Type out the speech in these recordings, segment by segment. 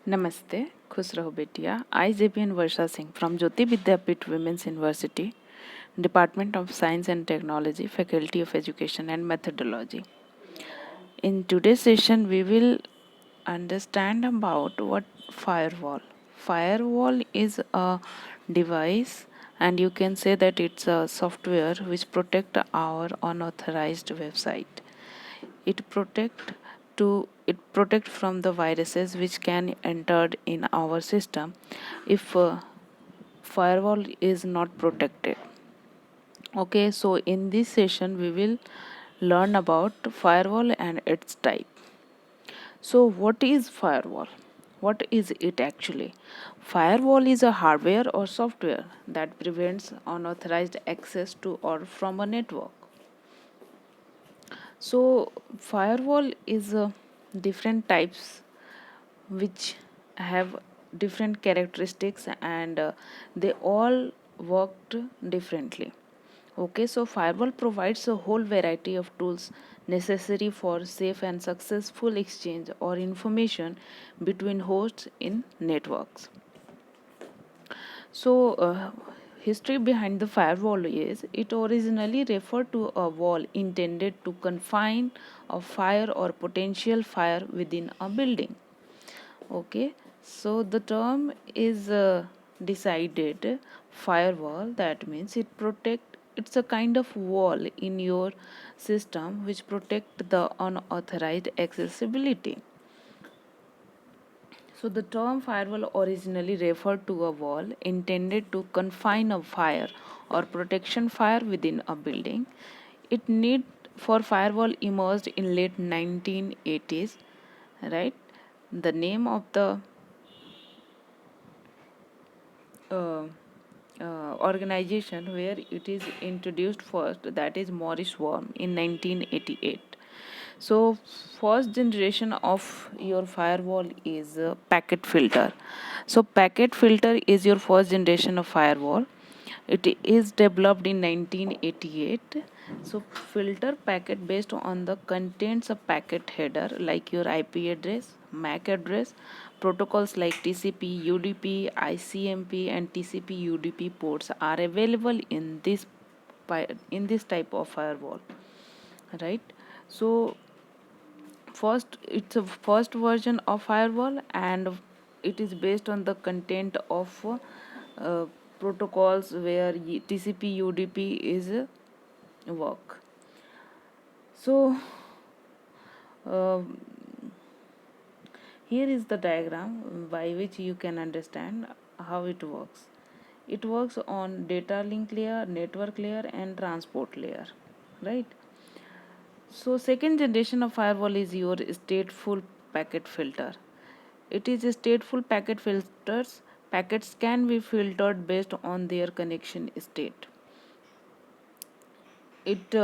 Namaste, खुश रहो बेटिया. I, JPN Varsha Singh from Jyoti Vidyapeeth Women's University, Department of Science and Technology, Faculty of Education and Methodology. In today's session, we will understand about what firewall. Firewall is a device, and you can say that it's a software which protect our unauthorized website. It protect from the viruses which can entered in our system if firewall is not protected. Okay, so in this session we will learn about firewall and its type. So what is firewall? What is it actually? Firewall is a hardware or software that prevents unauthorized access to or from a network. So firewall is different types which have different characteristics, and they all worked differently. Okay, so firewall provides a whole variety of tools necessary for safe and successful exchange or information between hosts in networks. So, history behind the firewall is it originally referred to a wall intended to confine a fire or potential fire within a building. Okay, so the term is decided firewall. That means it's a kind of wall in your system which protect the unauthorized accessibility. So the term firewall originally referred to a wall intended to confine a fire or protection fire within a building. It need for firewall emerged in late 1980s, right? The name of the uh, organization where it is introduced first, that is Morris Worm in 1988. So first generation of your firewall is packet filter. So packet filter is your first generation of firewall. It is developed in 1988. So filter packet based on the contents of packet header like your IP address, MAC address. Protocols like TCP, UDP, ICMP, and TCP UDP ports are available in this type of firewall, right? So first, it's a first version of firewall, and it is based on the content of uh, protocols where TCP UDP is work. So uh, here is the diagram by which you can understand how it works. It works on data link layer, network layer, and transport layer, right? So second generation of firewall is your stateful packet filter. It is a stateful packet filters. Packets can be filtered based on their connection state. It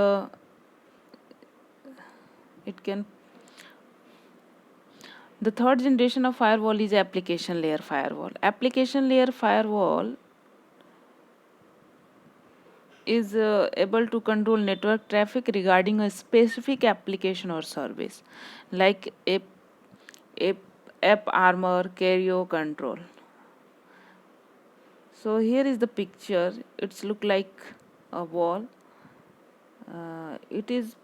it can The third generation of firewall is application layer firewall. Application layer firewall is able to control network traffic regarding a specific application or service, like app, app armor, carrier control. So here is the picture. It's look like a wall. It is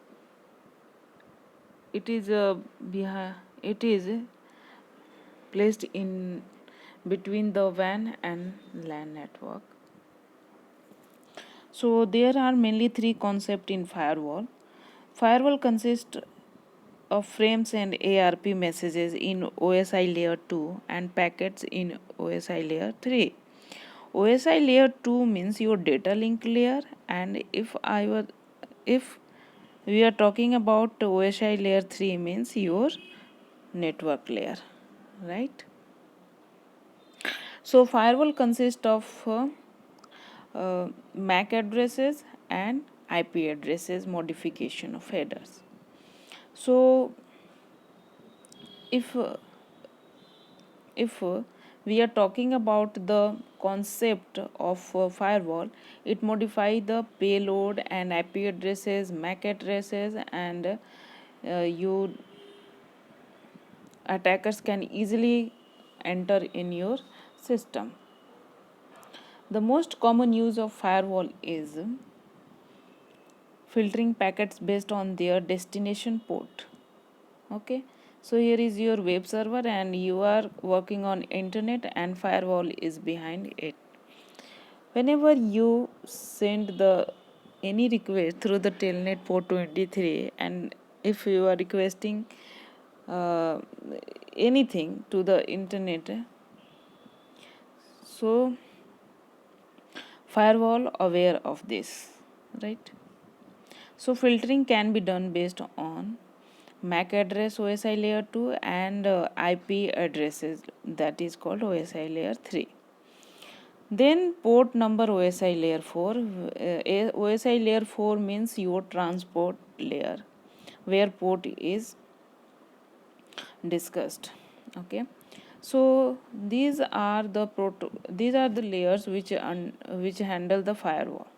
behind. It is placed in between the WAN and LAN network. So there are mainly three concepts in firewall. Firewall consists of frames and ARP messages in OSI layer 2 and packets in OSI layer 3. OSI layer 2 means your data link layer, and if we are talking about OSI layer 3 means your network layer, right? So firewall consists of MAC addresses and IP addresses modification of headers. So if if we are talking about the concept of firewall, it modify the payload and IP addresses, MAC addresses, and you attackers can easily enter in your system. The most common use of firewall is filtering packets based on their destination port. Okay, so here is your web server and you are working on internet and firewall is behind it. Whenever you send the any request through the telnet port 23, and if you are requesting uh, anything to the internet, so firewall aware of this, right? So filtering can be done based on MAC address OSI layer 2 and IP addresses, that is called OSI layer 3. Then port number OSI layer 4. OSI layer 4 means your transport layer where port is discussed. Okay, so these are the layers which handle the firewall.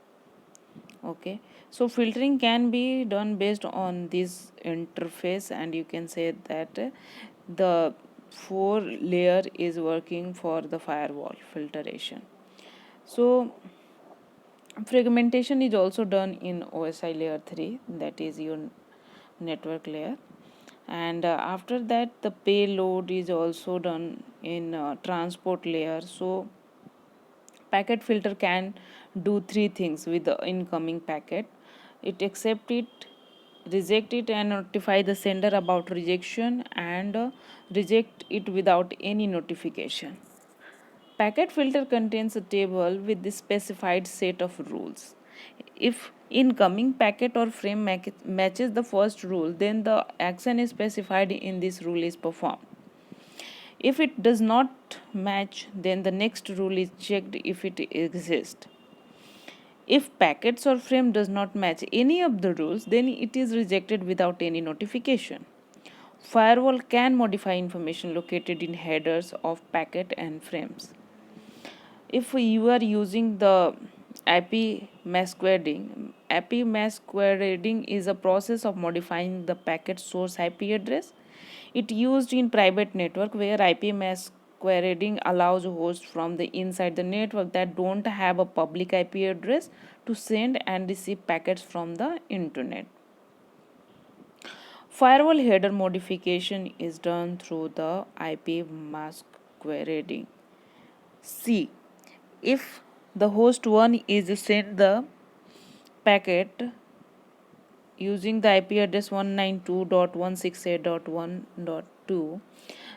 Okay, so filtering can be done based on this interface, and you can say that the 4 layer is working for the firewall filtration. So fragmentation is also done in OSI layer 3, that is your network layer, and after that the payload is also done in transport layer. So packet filter can do 3 things with the incoming packet: it accept it, reject it and notify the sender about rejection, and reject it without any notification. Packet filter contains a table with the specified set of rules. If incoming packet or frame matches the first rule, then the action specified in this rule is performed. If it does not match, then the next rule is checked if it exists. If packets or frame does not match any of the rules, then it is rejected without any notification. Firewall can modify information located in headers of packet and frames. If you are using the IP masquerading, IP masquerading is a process of modifying the packet source IP address. It used in private network where IP masquerading allows hosts from the inside the network that don't have a public IP address to send and receive packets from the internet. Firewall header modification is done through the IP masquerading. C. If the host 1 is sent the packet using the IP address 192.168.1.2,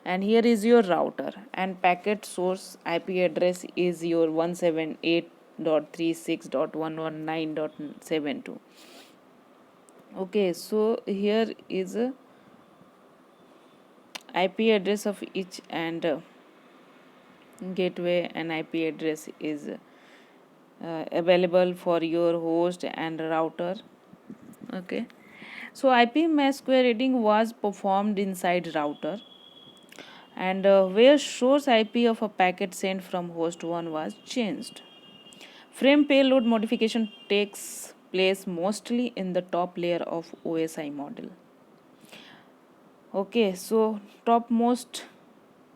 and here is your router, and packet source IP address is your 178.36.119.72. Okay, so here is a IP address of each, and gateway and IP address is available for your host and router. Okay, so IP masquerading was performed inside router, and where source IP of a packet sent from host 1 was changed. Frame payload modification takes place mostly in the top layer of OSI model. Okay, so topmost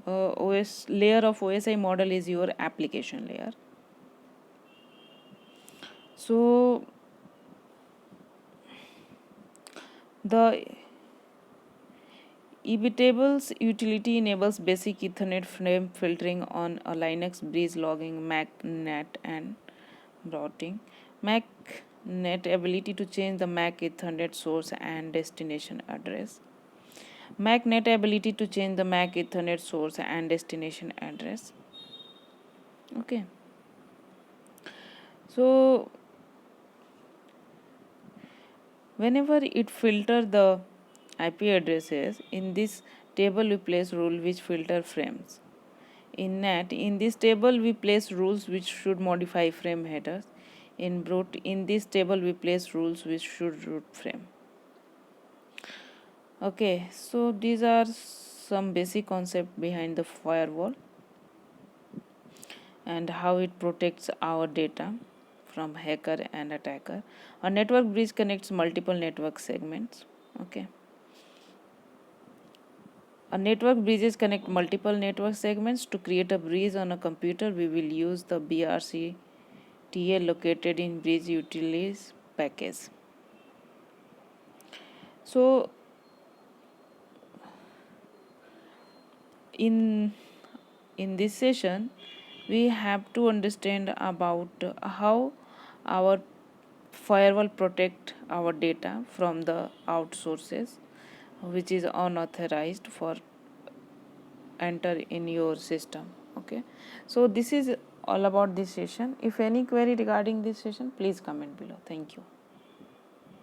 OS layer of OSI model is your application layer. So the ebtables utility enables basic Ethernet frame filtering on a Linux bridge, logging, MACnet, and routing. MACnet ability to change the MAC Ethernet source and destination address. MACnet ability to change the MAC Ethernet source and destination address. Okay. So whenever it filter the IP addresses, in this table we place rule which filter frames. In NAT, in this table we place rules which should modify frame headers. In brute, in this table we place rules which should root frame. Okay, so these are some basic concept behind the firewall and how it protects our data from hacker and attacker. A network bridge connects multiple network segments. Okay. A network bridges connect multiple network segments. To create a bridge on a computer, we will use the BRCTL located in bridge utilities package. So in this session, we have to understand about how our firewall protect our data from the outsources which is unauthorized for enter in your system. Okay, so this is all about this session. If any query regarding this session, please comment below. Thank you.